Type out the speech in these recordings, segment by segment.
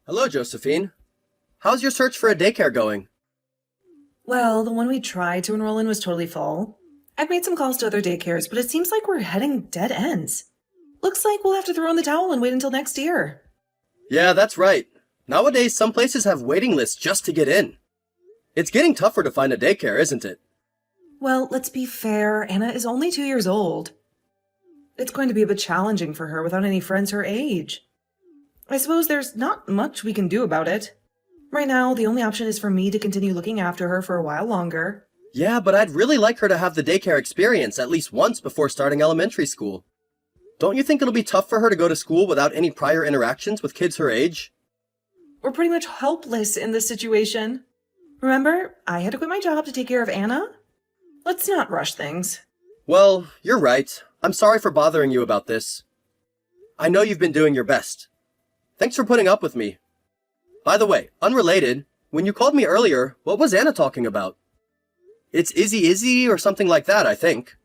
Hello, Josephine. How's your search for a daycare going? Well, the one we tried to enroll in was totally full. I've made some calls to other daycares, but it seems like we're heading dead ends. Looks like we'll have to throw in the towel and wait until next year. Yeah, that's right. Nowadays, some places have waiting lists just to get in. It's getting tougher to find a daycare, isn't it? Well, let's be fair, Anna is only 2 years old. It's going to be a bit challenging for her without any friends her age. I suppose there's not much we can do about it. Right now, the only option is for me to continue looking after her for a while longer. Yeah, but I'd really like her to have the daycare experience at least once before starting elementary school. Don't you think it'll be tough for her to go to school without any prior interactions with kids her age? We're pretty much helpless in this situation. Remember, I had to quit my job to take care of Anna? Let's not rush things. Well, you're right. I'm sorry for bothering you about this. I know you've been doing your best. Thanks for putting up with me. By the way, unrelated, when you called me earlier, what was Anna talking about? It's Izzy or something like that, I think.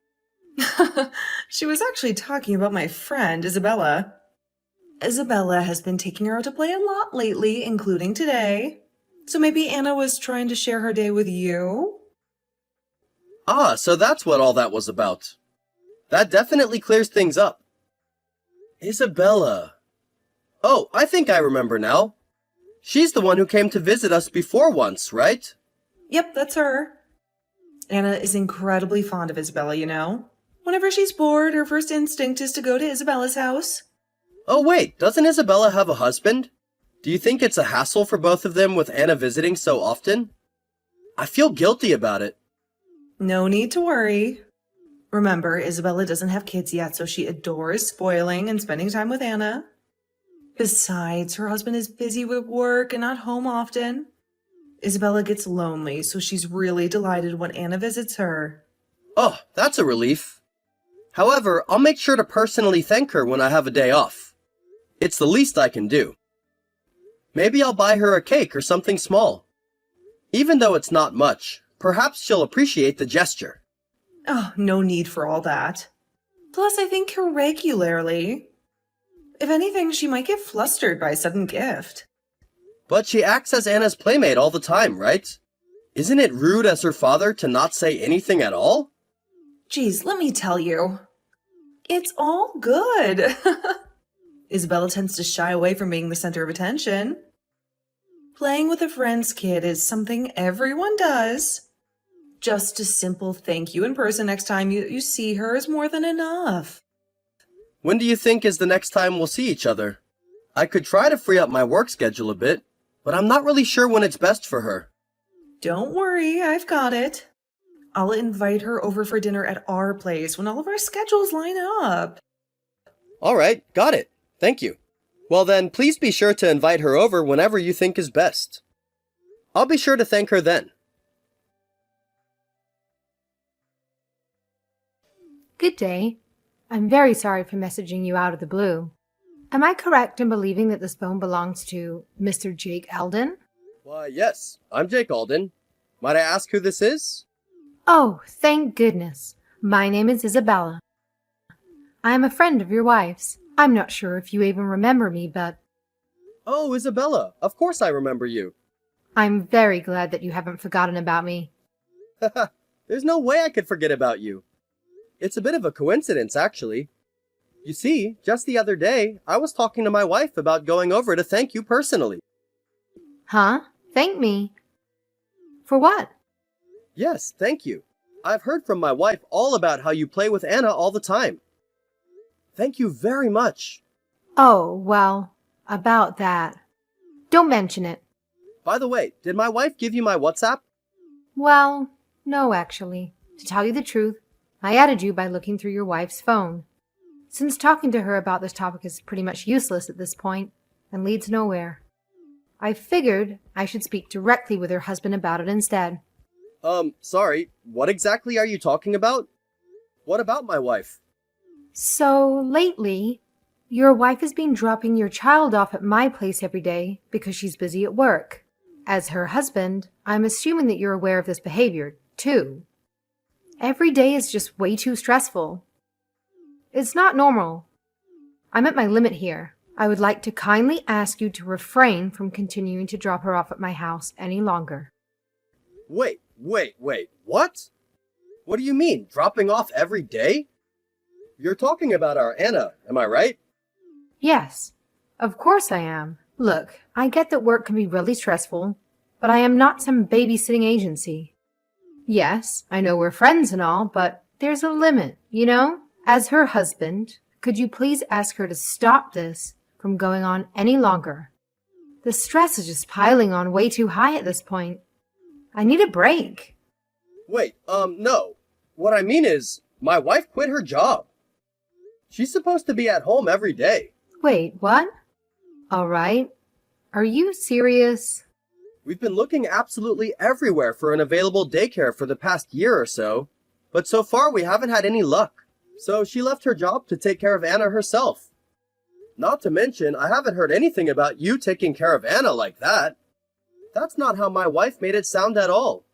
She was actually talking about my friend, Isabella. Isabella has been taking her out to play a lot lately, including today. So maybe Anna was trying to share her day with you? Ah, so that's what all that was about. That definitely clears things up. Isabella. Oh, I think I remember now. She's the one who came to visit us before once, right? Yep, that's her. Anna is incredibly fond of Isabella, you know. Whenever she's bored, her first instinct is to go to Isabella's house. Oh wait, doesn't Isabella have a husband? Do you think it's a hassle for both of them with Anna visiting so often? I feel guilty about it. No need to worry. Remember, Isabella doesn't have kids yet, so she adores spoiling and spending time with Anna. Besides, her husband is busy with work and not home often. Isabella gets lonely, so she's really delighted when Anna visits her. Oh, that's a relief. However, I'll make sure to personally thank her when I have a day off. It's the least I can do. Maybe I'll buy her a cake or something small. Even though it's not much, perhaps she'll appreciate the gesture. Oh, no need for all that. Plus, I think her regularly. If anything, she might get flustered by a sudden gift. But she acts as Anna's playmate all the time, right? Isn't it rude as her father to not say anything at all? Geez, let me tell you. It's all good. Isabella tends to shy away from being the center of attention. Playing with a friend's kid is something everyone does. Just a simple thank you in person next time you see her is more than enough. When do you think is the next time we'll see each other? I could try to free up my work schedule a bit, but I'm not really sure when it's best for her. Don't worry, I've got it. I'll invite her over for dinner at our place when all of our schedules line up. All right, got it. Thank you. Well then, please be sure to invite her over whenever you think is best. I'll be sure to thank her then. Good day. I'm very sorry for messaging you out of the blue. Am I correct in believing that this phone belongs to Mr. Jake Alden? Why, yes, I'm Jake Alden. Might I ask who this is? Oh, thank goodness. My name is Isabella. I am a friend of your wife's. I'm not sure if you even remember me, but Oh, Isabella, of course I remember you. I'm very glad that you haven't forgotten about me. There's no way I could forget about you. It's a bit of a coincidence, actually. You see, just the other day, I was talking to my wife about going over to thank you personally. Huh? Thank me? For what? Yes, thank you. I've heard from my wife all about how you play with Anna all the time. Thank you very much. Oh, well, about that. Don't mention it. By the way, did my wife give you my WhatsApp? Well, no, actually. To tell you the truth, I added you by looking through your wife's phone. Since talking to her about this topic is pretty much useless at this point and leads nowhere, I figured I should speak directly with her husband about it instead. Sorry, what exactly are you talking about? What about my wife? So, lately, your wife has been dropping your child off at my place every day because she's busy at work. As her husband, I'm assuming that you're aware of this behavior, too. Every day is just way too stressful. It's not normal. I'm at my limit here. I would like to kindly ask you to refrain from continuing to drop her off at my house any longer. Wait, what? What do you mean, dropping off every day? You're talking about our Anna, am I right? Yes, of course I am. Look, I get that work can be really stressful, but I am not some babysitting agency. Yes, I know we're friends and all, but there's a limit, you know? As her husband, could you please ask her to stop this from going on any longer? The stress is just piling on way too high at this point. I need a break. Wait, no. What I mean is, my wife quit her job. She's supposed to be at home every day. Wait, what? All right. Are you serious? We've been looking absolutely everywhere for an available daycare for the past year or so, but so far we haven't had any luck. So she left her job to take care of Anna herself. Not to mention, I haven't heard anything about you taking care of Anna like that. That's not how my wife made it sound at all.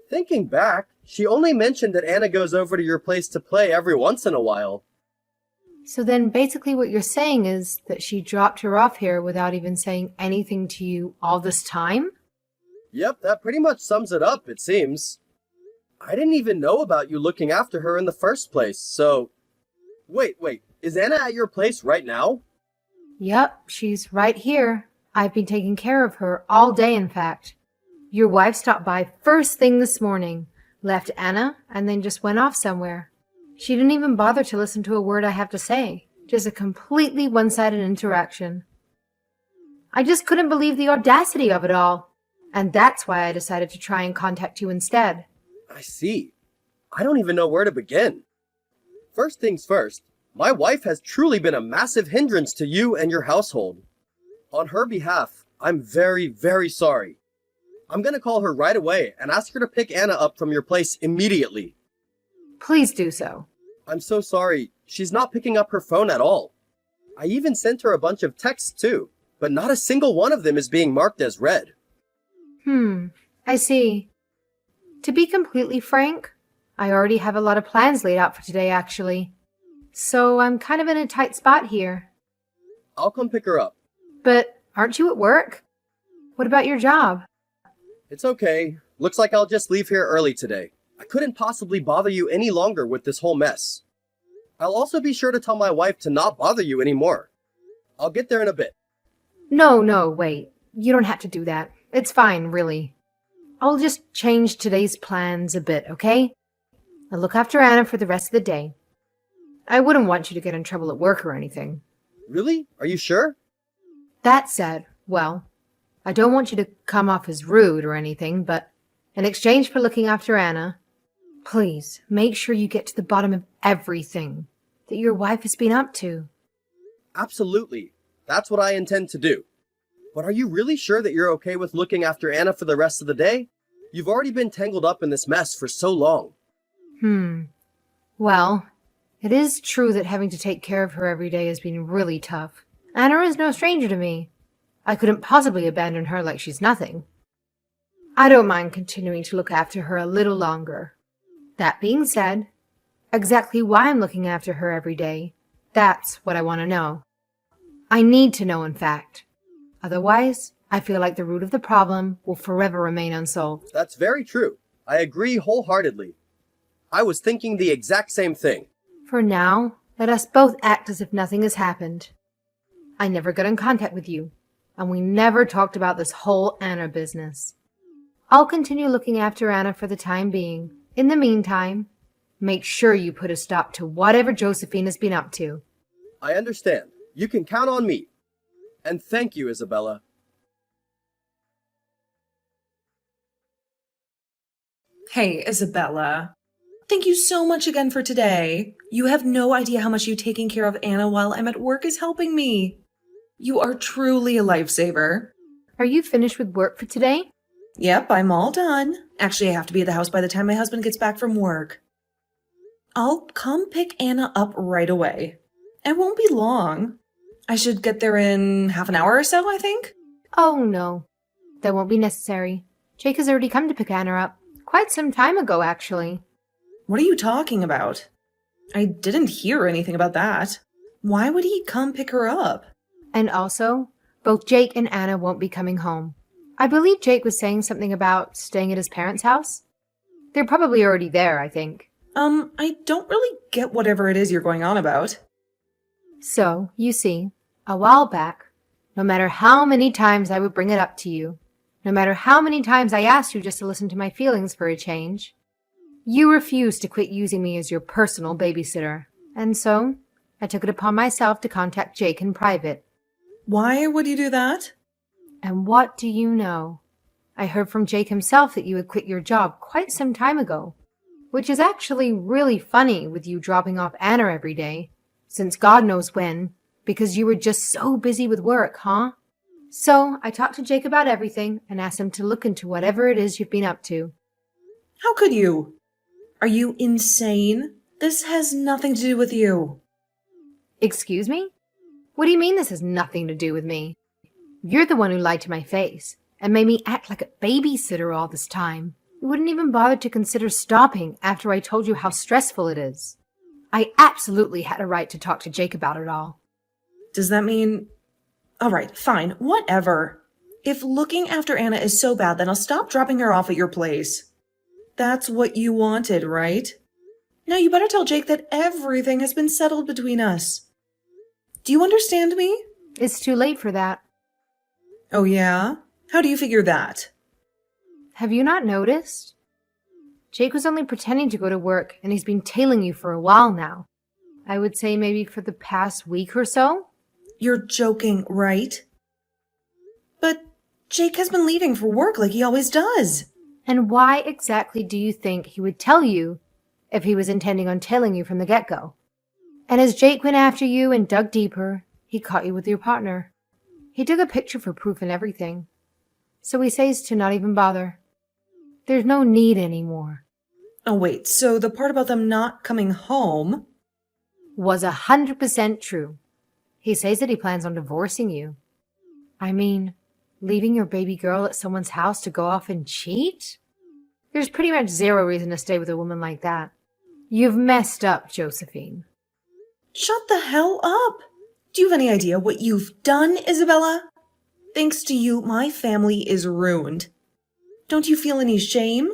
Thinking back, she only mentioned that Anna goes over to your place to play every once in a while. So then basically what you're saying is that she dropped her off here without even saying anything to you all this time? Yep, that pretty much sums it up, it seems. I didn't even know about you looking after her in the first place, so... Wait, is Anna at your place right now? Yep, she's right here. I've been taking care of her all day, in fact. Your wife stopped by first thing this morning, left Anna, and then just went off somewhere. She didn't even bother to listen to a word I have to say. Just a completely one-sided interaction. I just couldn't believe the audacity of it all. And that's why I decided to try and contact you instead. I see. I don't even know where to begin. First things first, my wife has truly been a massive hindrance to you and your household. On her behalf, I'm very, very sorry. I'm gonna call her right away and ask her to pick Anna up from your place immediately. Please do so. I'm so sorry. She's not picking up her phone at all. I even sent her a bunch of texts too, but not a single one of them is being marked as read. I see. To be completely frank, I already have a lot of plans laid out for today, actually. So I'm kind of in a tight spot here. I'll come pick her up. But aren't you at work? What about your job? It's okay. Looks like I'll just leave here early today. I couldn't possibly bother you any longer with this whole mess. I'll also be sure to tell my wife to not bother you anymore. I'll get there in a bit. No, wait. You don't have to do that. It's fine, really. I'll just change today's plans a bit, okay? I'll look after Anna for the rest of the day. I wouldn't want you to get in trouble at work or anything. Really? Are you sure? That said, well, I don't want you to come off as rude or anything, but in exchange for looking after Anna, please make sure you get to the bottom of everything that your wife has been up to. Absolutely. That's what I intend to do. But are you really sure that you're okay with looking after Anna for the rest of the day? You've already been tangled up in this mess for so long. Well, it is true that having to take care of her every day has been really tough. Anna is no stranger to me. I couldn't possibly abandon her like she's nothing. I don't mind continuing to look after her a little longer. That being said, exactly why I'm looking after her every day, that's what I want to know. I need to know, in fact. Otherwise, I feel like the root of the problem will forever remain unsolved. That's very true. I agree wholeheartedly. I was thinking the exact same thing. For now, let us both act as if nothing has happened. I never got in contact with you, and we never talked about this whole Anna business. I'll continue looking after Anna for the time being. In the meantime, make sure you put a stop to whatever Josephine has been up to. I understand. You can count on me. And thank you, Isabella. Hey, Isabella. Thank you so much again for today. You have no idea how much you taking care of Anna while I'm at work is helping me. You are truly a lifesaver. Are you finished with work for today? Yep, I'm all done. Actually, I have to be at the house by the time my husband gets back from work. I'll come pick Anna up right away. It won't be long. I should get there in half an hour or so, I think. Oh, no. That won't be necessary. Jake has already come to pick Anna up. Quite some time ago, actually. What are you talking about? I didn't hear anything about that. Why would he come pick her up? And also, both Jake and Anna won't be coming home. I believe Jake was saying something about staying at his parents' house. They're probably already there, I think. I don't really get whatever it is you're going on about. So, you see, a while back, no matter how many times I would bring it up to you, no matter how many times I asked you just to listen to my feelings for a change, you refused to quit using me as your personal babysitter. And so, I took it upon myself to contact Jake in private. Why would you do that? And what do you know? I heard from Jake himself that you had quit your job quite some time ago, which is actually really funny with you dropping off Anna every day, since God knows when, because you were just so busy with work, huh? So I talked to Jake about everything and asked him to look into whatever it is you've been up to. How could you? Are you insane? This has nothing to do with you. Excuse me? What do you mean this has nothing to do with me? You're the one who lied to my face and made me act like a babysitter all this time. You wouldn't even bother to consider stopping after I told you how stressful it is. I absolutely had a right to talk to Jake about it all. Does that mean... All right, fine, whatever. If looking after Anna is so bad, then I'll stop dropping her off at your place. That's what you wanted, right? Now you better tell Jake that everything has been settled between us. Do you understand me? It's too late for that. Oh yeah? How do you figure that? Have you not noticed? Jake was only pretending to go to work, and he's been tailing you for a while now. I would say maybe for the past week or so. You're joking, right? But Jake has been leaving for work like he always does. And why exactly do you think he would tell you if he was intending on tailing you from the get-go? And as Jake went after you and dug deeper, he caught you with your partner. He took a picture for proof and everything. So he says to not even bother. There's no need anymore. Oh wait, so the part about them not coming home... Was 100% true. He says that he plans on divorcing you. I mean, leaving your baby girl at someone's house to go off and cheat? There's pretty much zero reason to stay with a woman like that. You've messed up, Josephine. Shut the hell up! Do you have any idea what you've done, Isabella? Thanks to you, my family is ruined. Don't you feel any shame?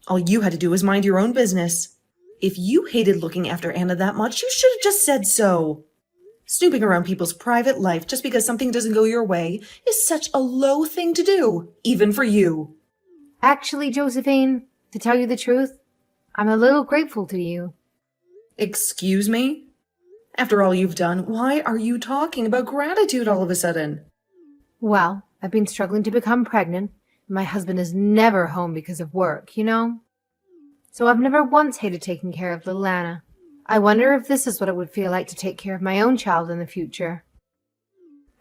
All you had to do was mind your own business. If you hated looking after Anna that much, you should have just said so. Snooping around people's private life just because something doesn't go your way is such a low thing to do, even for you. Actually, Josephine, to tell you the truth, I'm a little grateful to you. Excuse me? After all you've done, why are you talking about gratitude all of a sudden? Well, I've been struggling to become pregnant. My husband is never home because of work, you know? So I've never once hated taking care of little Anna. I wonder if this is what it would feel like to take care of my own child in the future.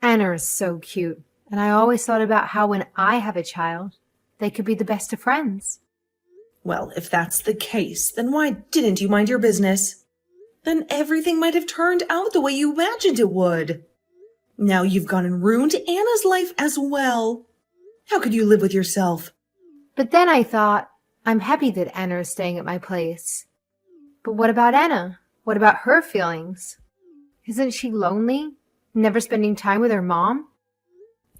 Anna is so cute, and I always thought about how when I have a child, they could be the best of friends. Well, if that's the case, then why didn't you mind your business? Then everything might have turned out the way you imagined it would. Now you've gone and ruined Anna's life as well. How could you live with yourself? But then I thought, I'm happy that Anna is staying at my place. But what about Anna? What about her feelings? Isn't she lonely? Never spending time with her mom?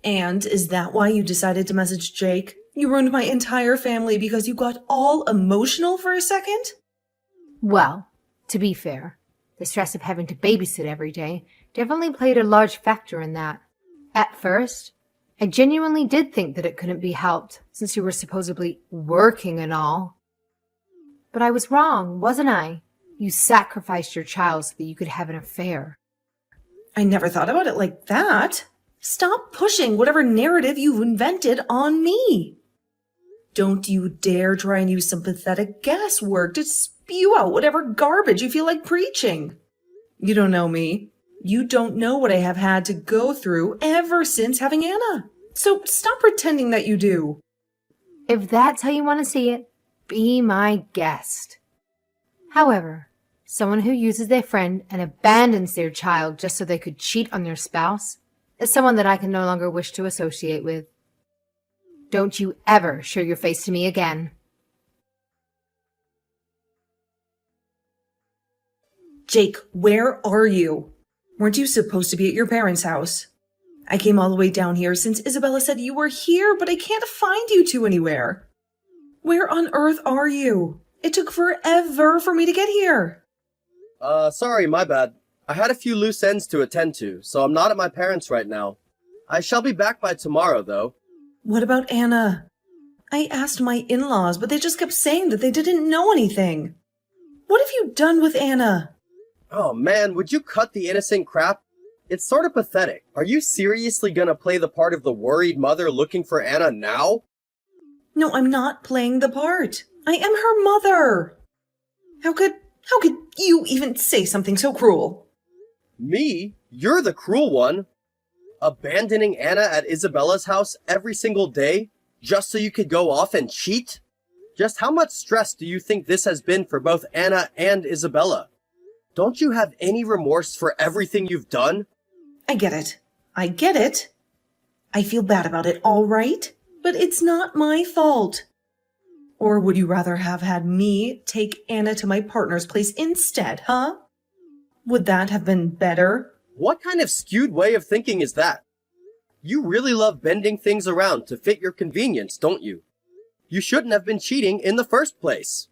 And is that why you decided to message Jake? You ruined my entire family because you got all emotional for a second? Well, to be fair, the stress of having to babysit every day definitely played a large factor in that. At first, I genuinely did think that it couldn't be helped, since you were supposedly working and all. But I was wrong, wasn't I? You sacrificed your child so that you could have an affair. I never thought about it like that. Stop pushing whatever narrative you've invented on me. Don't you dare try and use some pathetic guesswork to spew out whatever garbage you feel like preaching. You don't know me. You don't know what I have had to go through ever since having Anna. So stop pretending that you do. If that's how you want to see it, be my guest. However, someone who uses their friend and abandons their child just so they could cheat on their spouse is someone that I can no longer wish to associate with. Don't you ever show your face to me again. Jake, where are you? Weren't you supposed to be at your parents' house? I came all the way down here since Isabella said you were here, but I can't find you two anywhere. Where on earth are you? It took forever for me to get here. Sorry, my bad. I had a few loose ends to attend to, so I'm not at my parents' right now. I shall be back by tomorrow, though. What about Anna? I asked my in-laws, but they just kept saying that they didn't know anything. What have you done with Anna? Oh man, would you cut the innocent crap? It's sort of pathetic. Are you seriously gonna play the part of the worried mother looking for Anna now? No, I'm not playing the part. I am her mother. How could you even say something so cruel? Me? You're the cruel one. Abandoning Anna at Isabella's house every single day just so you could go off and cheat? Just how much stress do you think this has been for both Anna and Isabella? Don't you have any remorse for everything you've done? I get it. I feel bad about it, all right? But it's not my fault. Or would you rather have had me take Anna to my partner's place instead, huh? Would that have been better? What kind of skewed way of thinking is that? You really love bending things around to fit your convenience, don't you? You shouldn't have been cheating in the first place.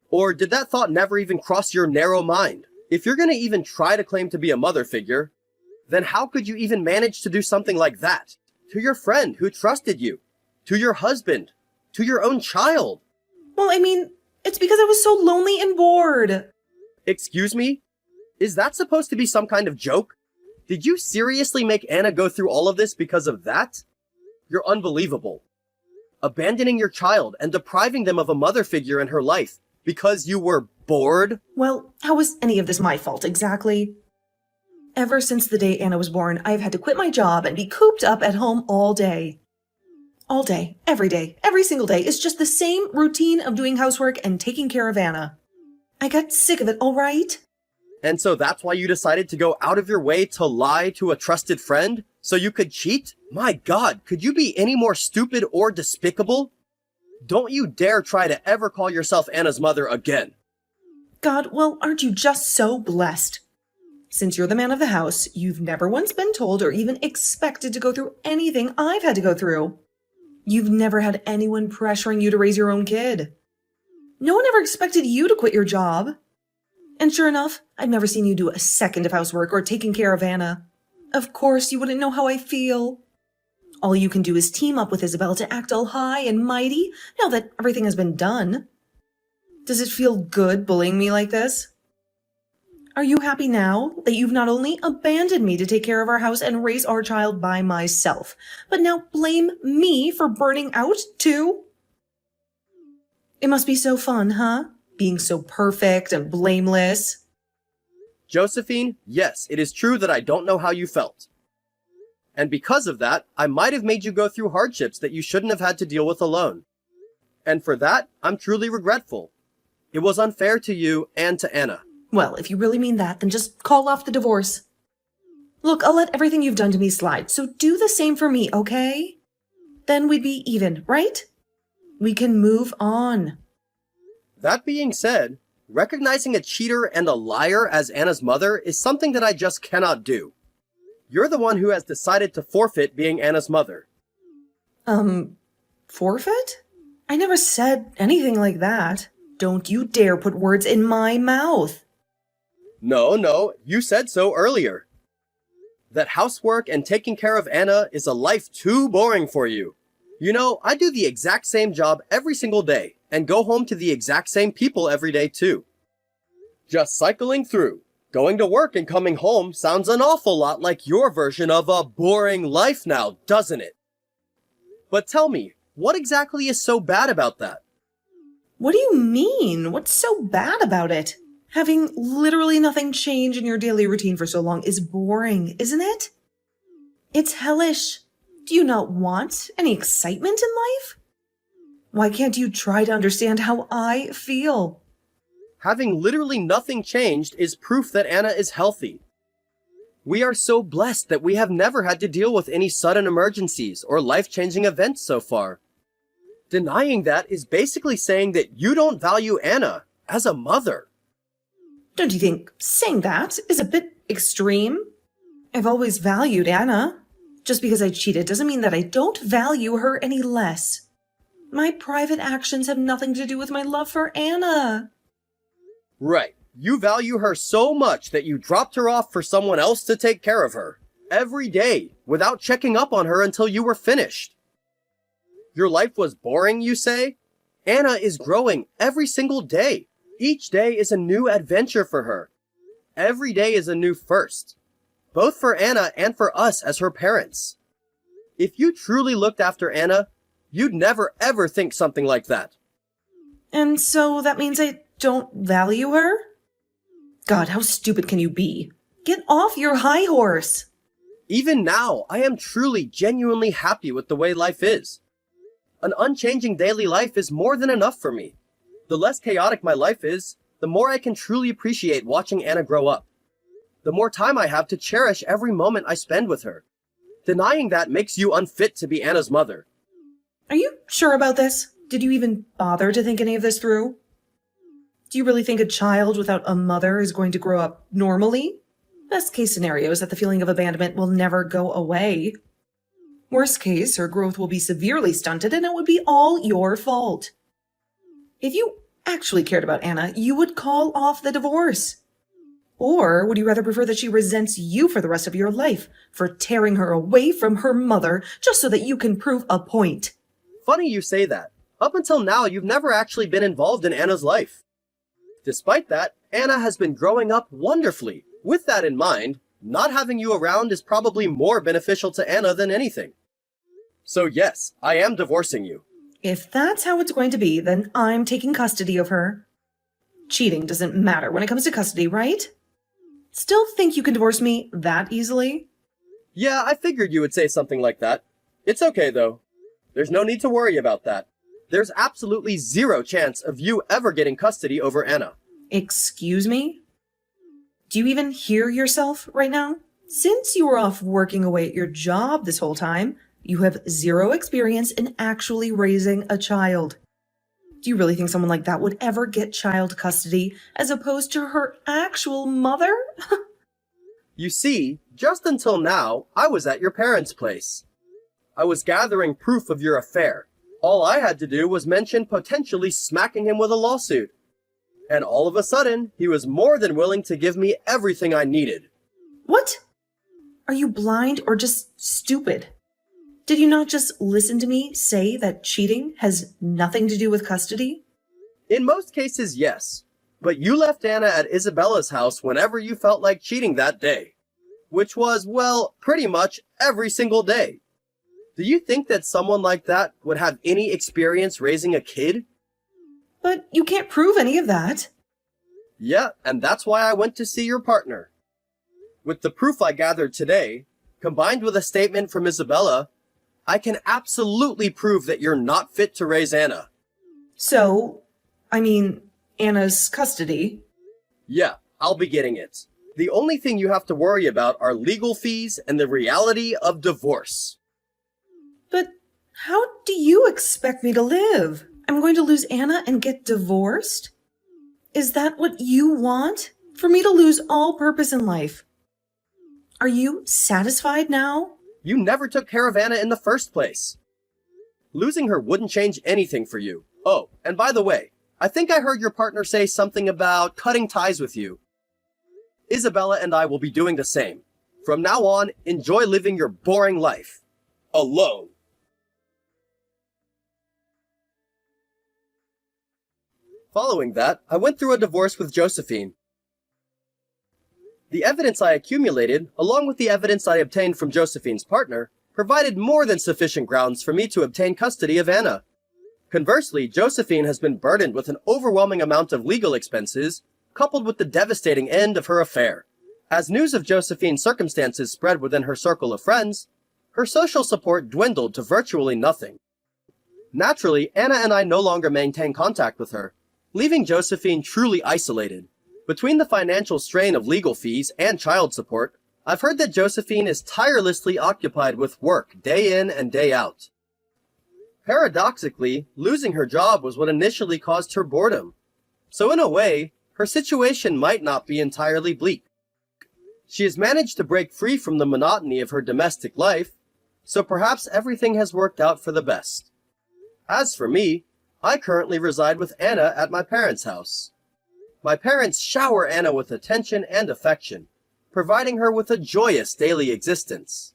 Or did that thought never even cross your narrow mind? If you're gonna even try to claim to be a mother figure, then how could you even manage to do something like that? To your friend who trusted you, to your husband, to your own child. Well, I mean, it's because I was so lonely and bored. Excuse me? Is that supposed to be some kind of joke? Did you seriously make Anna go through all of this because of that? You're unbelievable. Abandoning your child and depriving them of a mother figure in her life because you were bored? Well, how was any of this my fault exactly? Ever since the day Anna was born, I've had to quit my job and be cooped up at home all day. All day, every single day. It's just the same routine of doing housework and taking care of Anna. I got sick of it, all right? And so that's why you decided to go out of your way to lie to a trusted friend? So you could cheat? My God, could you be any more stupid or despicable? Don't you dare try to ever call yourself Anna's mother again. God, well, aren't you just so blessed? Since you're the man of the house, you've never once been told or even expected to go through anything I've had to go through. You've never had anyone pressuring you to raise your own kid. No one ever expected you to quit your job. And sure enough, I've never seen you do a second of housework or taking care of Anna. Of course, you wouldn't know how I feel. All you can do is team up with Isabella to act all high and mighty now that everything has been done. Does it feel good bullying me like this? Are you happy now that you've not only abandoned me to take care of our house and raise our child by myself, but now blame me for burning out too? It must be so fun, huh? Being so perfect and blameless. Josephine, yes, it is true that I don't know how you felt. And because of that, I might have made you go through hardships that you shouldn't have had to deal with alone. And for that, I'm truly regretful. It was unfair to you and to Anna. Well, if you really mean that, then just call off the divorce. Look, I'll let everything you've done to me slide, so do the same for me, okay? Then we'd be even, right? We can move on. That being said, recognizing a cheater and a liar as Anna's mother is something that I just cannot do. You're the one who has decided to forfeit being Anna's mother. Forfeit? I never said anything like that. Don't you dare put words in my mouth. No, you said so earlier. That housework and taking care of Anna is a life too boring for you. You know, I do the exact same job every single day and go home to the exact same people every day too. Just cycling through. Going to work and coming home sounds an awful lot like your version of a boring life now, doesn't it? But tell me, what exactly is so bad about that? What do you mean? What's so bad about it? Having literally nothing change in your daily routine for so long is boring, isn't it? It's hellish. Do you not want any excitement in life? Why can't you try to understand how I feel? Having literally nothing changed is proof that Anna is healthy. We are so blessed that we have never had to deal with any sudden emergencies or life-changing events so far. Denying that is basically saying that you don't value Anna as a mother. Don't you think saying that is a bit extreme? I've always valued Anna. Just because I cheated doesn't mean that I don't value her any less. My private actions have nothing to do with my love for Anna. Right. You value her so much that you dropped her off for someone else to take care of her. Every day, without checking up on her until you were finished. Your life was boring, you say? Anna is growing every single day. Each day is a new adventure for her. Every day is a new first. Both for Anna and for us as her parents. If you truly looked after Anna, you'd never ever think something like that. And so that means I don't value her? God, how stupid can you be? Get off your high horse! Even now, I am truly, genuinely happy with the way life is. An unchanging daily life is more than enough for me. The less chaotic my life is, the more I can truly appreciate watching Anna grow up. The more time I have to cherish every moment I spend with her. Denying that makes you unfit to be Anna's mother. Are you sure about this? Did you even bother to think any of this through? Do you really think a child without a mother is going to grow up normally? Best case scenario is that the feeling of abandonment will never go away. Worst case, her growth will be severely stunted and it would be all your fault. If you actually cared about Anna, you would call off the divorce. Or would you rather prefer that she resents you for the rest of your life for tearing her away from her mother just so that you can prove a point? Funny you say that. Up until now, you've never actually been involved in Anna's life. Despite that, Anna has been growing up wonderfully. With that in mind, not having you around is probably more beneficial to Anna than anything. So yes, I am divorcing you. If that's how it's going to be, then I'm taking custody of her. Cheating doesn't matter when it comes to custody, right? Still think you can divorce me that easily? Yeah, I figured you would say something like that. It's okay though. There's no need to worry about that. There's absolutely zero chance of you ever getting custody over Anna. Excuse me? Do you even hear yourself right now? Since you were off working away at your job this whole time, you have zero experience in actually raising a child. Do you really think someone like that would ever get child custody as opposed to her actual mother? You see, just until now, I was at your parents' place. I was gathering proof of your affair. All I had to do was mention potentially smacking him with a lawsuit. And all of a sudden, he was more than willing to give me everything I needed. What? Are you blind or just stupid? Did you not just listen to me say that cheating has nothing to do with custody? In most cases, yes. But you left Anna at Isabella's house whenever you felt like cheating that day. Which was, well, pretty much every single day. Do you think that someone like that would have any experience raising a kid? But you can't prove any of that. Yeah, and that's why I went to see your partner. With the proof I gathered today, combined with a statement from Isabella, I can absolutely prove that you're not fit to raise Anna. So, Anna's custody. Yeah, I'll be getting it. The only thing you have to worry about are legal fees and the reality of divorce. But how do you expect me to live? I'm going to lose Anna and get divorced? Is that what you want? For me to lose all purpose in life? Are you satisfied now? You never took care of Anna in the first place. Losing her wouldn't change anything for you. Oh, and by the way, I think I heard your partner say something about cutting ties with you. Isabella and I will be doing the same. From now on, enjoy living your boring life. Alone. Following that, I went through a divorce with Josephine. The evidence I accumulated, along with the evidence I obtained from Josephine's partner, provided more than sufficient grounds for me to obtain custody of Anna. Conversely, Josephine has been burdened with an overwhelming amount of legal expenses, coupled with the devastating end of her affair. As news of Josephine's circumstances spread within her circle of friends, her social support dwindled to virtually nothing. Naturally, Anna and I no longer maintain contact with her, leaving Josephine truly isolated. Between the financial strain of legal fees and child support, I've heard that Josephine is tirelessly occupied with work day in and day out. Paradoxically, losing her job was what initially caused her boredom. So in a way, her situation might not be entirely bleak. She has managed to break free from the monotony of her domestic life, so perhaps everything has worked out for the best. As for me, I currently reside with Anna at my parents' house. My parents shower Anna with attention and affection, providing her with a joyous daily existence.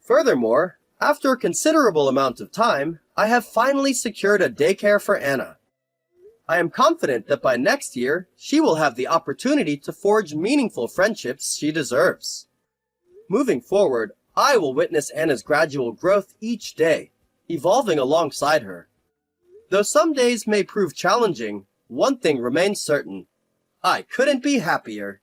Furthermore, after a considerable amount of time, I have finally secured a daycare for Anna. I am confident that by next year, she will have the opportunity to forge meaningful friendships she deserves. Moving forward, I will witness Anna's gradual growth each day, evolving alongside her. Though some days may prove challenging, one thing remains certain. I couldn't be happier.